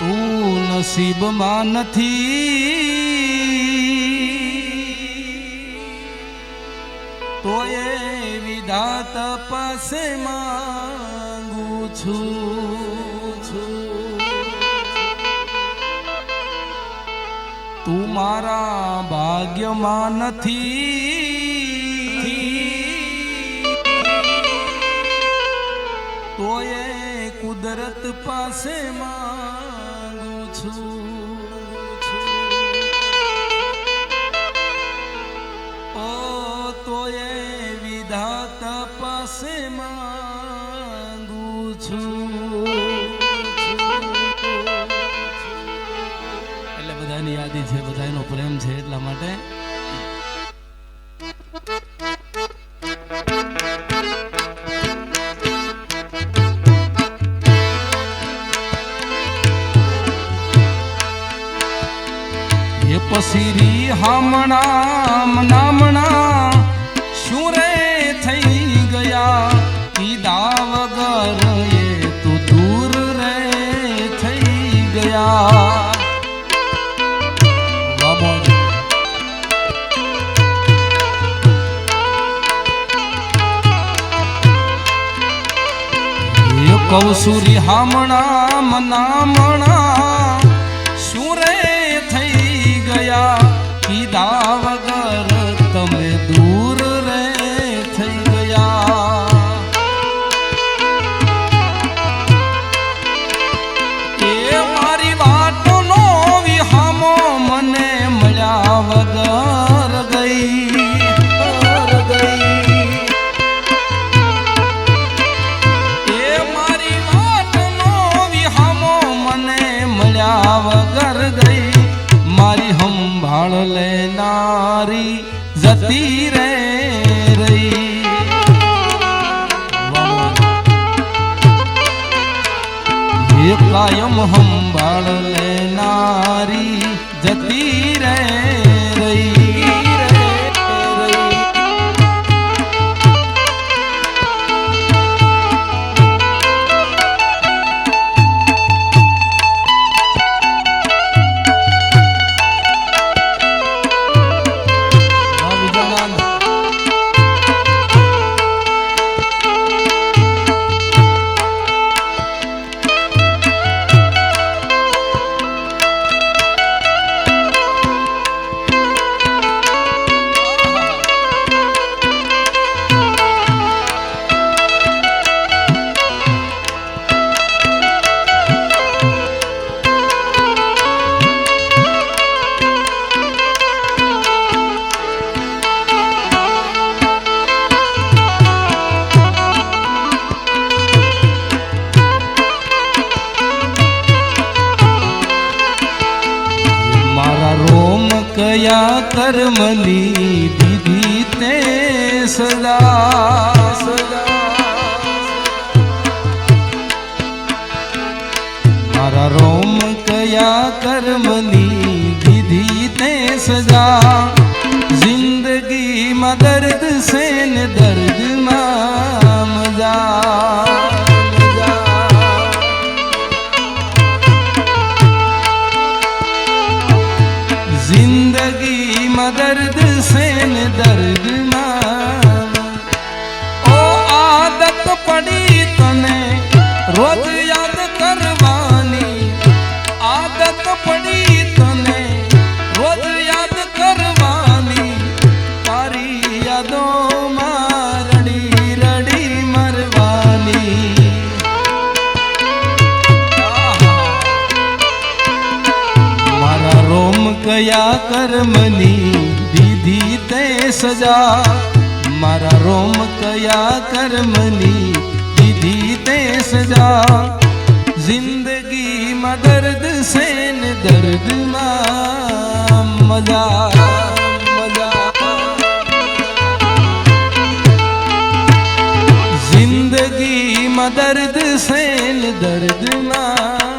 તું નસીબમાં નથી તોય વિધાતા પાસે માંગુ છું તું મારા ભાગ્યમાં નથી તોય કુદરત પાસે માંગુ છું ઓ તોય વિધાતા પાસે માંગુ છું એટલે બધાની યાદી છે બધાનો પ્રેમ છે એટલા માટે પસીરી હામણા નામણા શું રે થઈ ગયા કીધા વગર એ તું દૂર રે થઈ ગયા કૌસુરી હામણા નામણા શું રે થઈ ગયા કીધા વગર તમે દૂર રે થઈ ગયા એ મારી વાતનો વિહામો મને મળ્યા વગર ગઈ એ મારી વાતનો વિહામો મને મળ્યા વગર ગઈ મારી સંભાળ લેનારી જતી રે રહી એ કાયમ સંભાળ લેનારી જતી રે રહી કયા કર્મની દીધી તે સદા મારા રોમ કયા કર્મની દીધી તે સજા જિંદગીમાં દર્દ સે ને દર્દમાં મજા जिंदगी में दर्द से न दर्द में ओ आदत पड़ी तने रोज याद करवानी आदत पड़ी तने रोज याद करवानी तारी यादों में रड़ी रड़ी मरवानी मारा रोम कया कर्मनी દીધી તે સજા મારા રોમ કયા કર્મની દીધી તે સજા જિંદગીમાં દર્દ સે ને દર્દમાં મજા જિંદગીમાં દર્દ સે ને દર્દમાં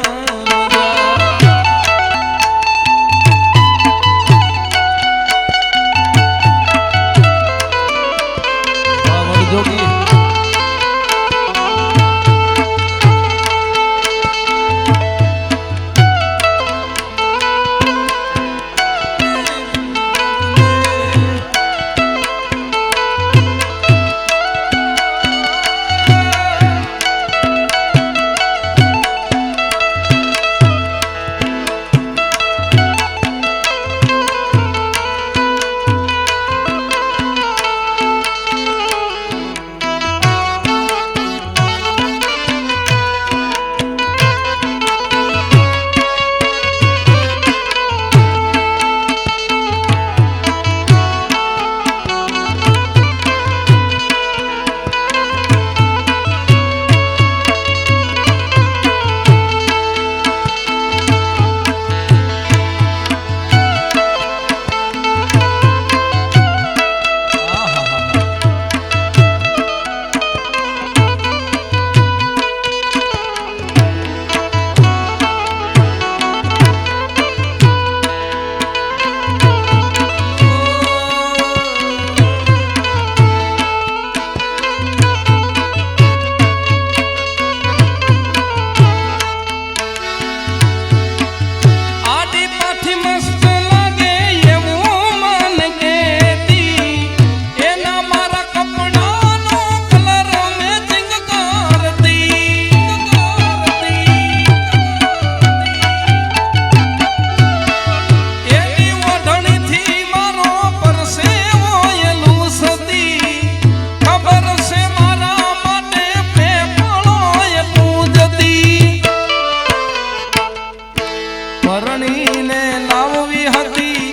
પરણીને લાવવી હતી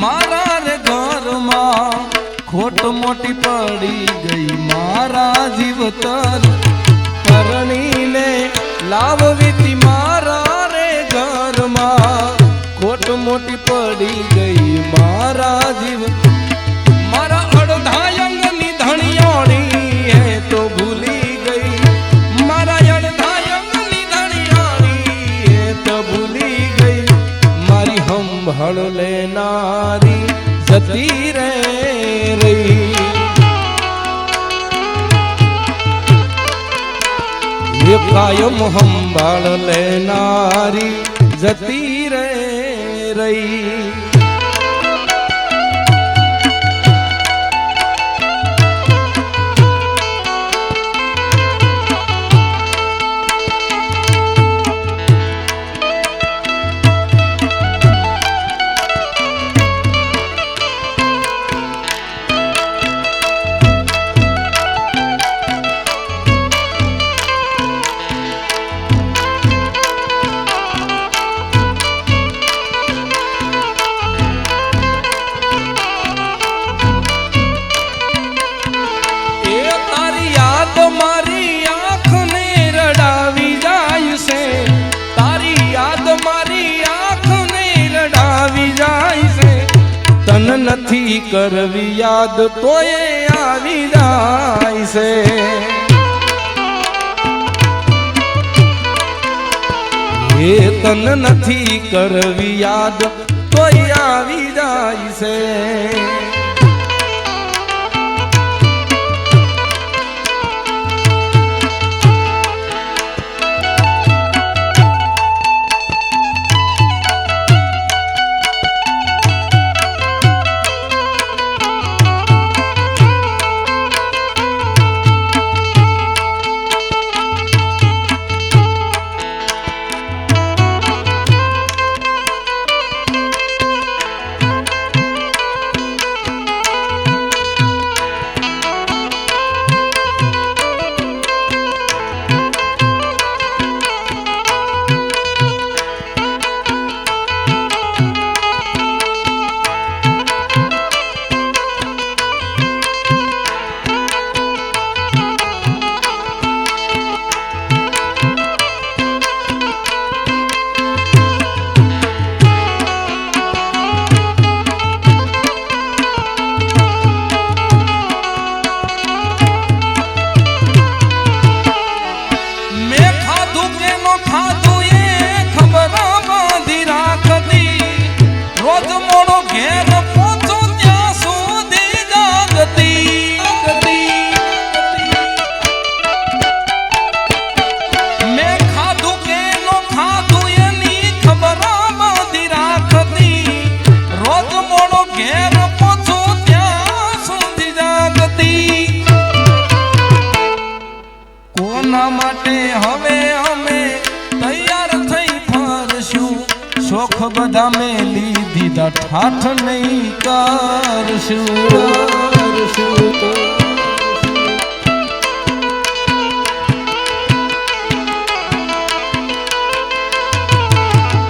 મારા રે ઘરમાં, ખોટ મોટી પડી ગઈ મારા જીવતર. પરણીને લાવવી હતી મારા રે ઘરમાં, ખોટ મોટી પડી ગઈ મારા જીવ. મારા અડધા અંગની ધણિયાણી એ તો ભૂલી ગઈ, મારા અડધા અંગની ધણિયાણી એ તો ભૂલી ગઈ. મારી સંભાળ લેનારી જતી રે રહી, એ કાયમ સંભાળ લેનારી જતી રે રહી. નથી કરવી યાદ તોય આવી જાય છે. એ તન નથી કરવી યાદ તોય આવી જાય છે. માટે હવે અમે તૈયાર થઈ ફરશું, શોખ બધા મેલી દીધા ઠાઠ નહીં કરશું.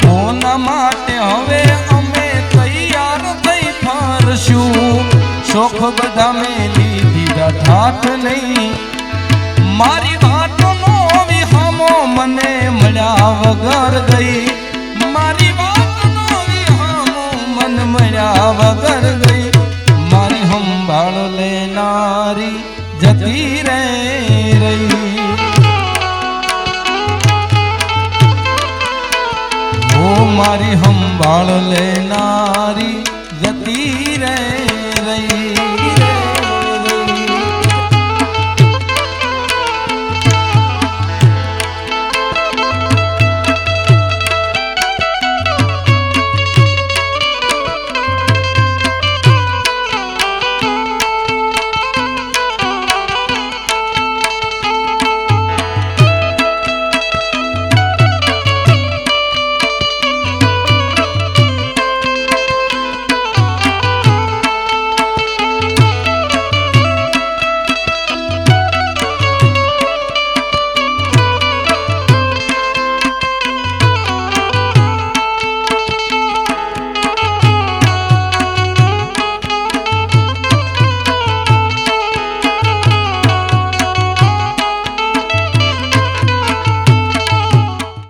કોના માટે હવે અમે તૈયાર થઈ ફરશું, શોખ બધા મેલી દીધા ઠાઠ નહીં. મારી વાતનો વિહામો મને મળ્યા વગર ગઈ, મારી વાતનો વિહામો મન મળ્યા વગર ગઈ. મારી સંભાળ લેનારી જતી રે રહી, ઓ મારી સંભાળ લેનારી જતી રે રહી.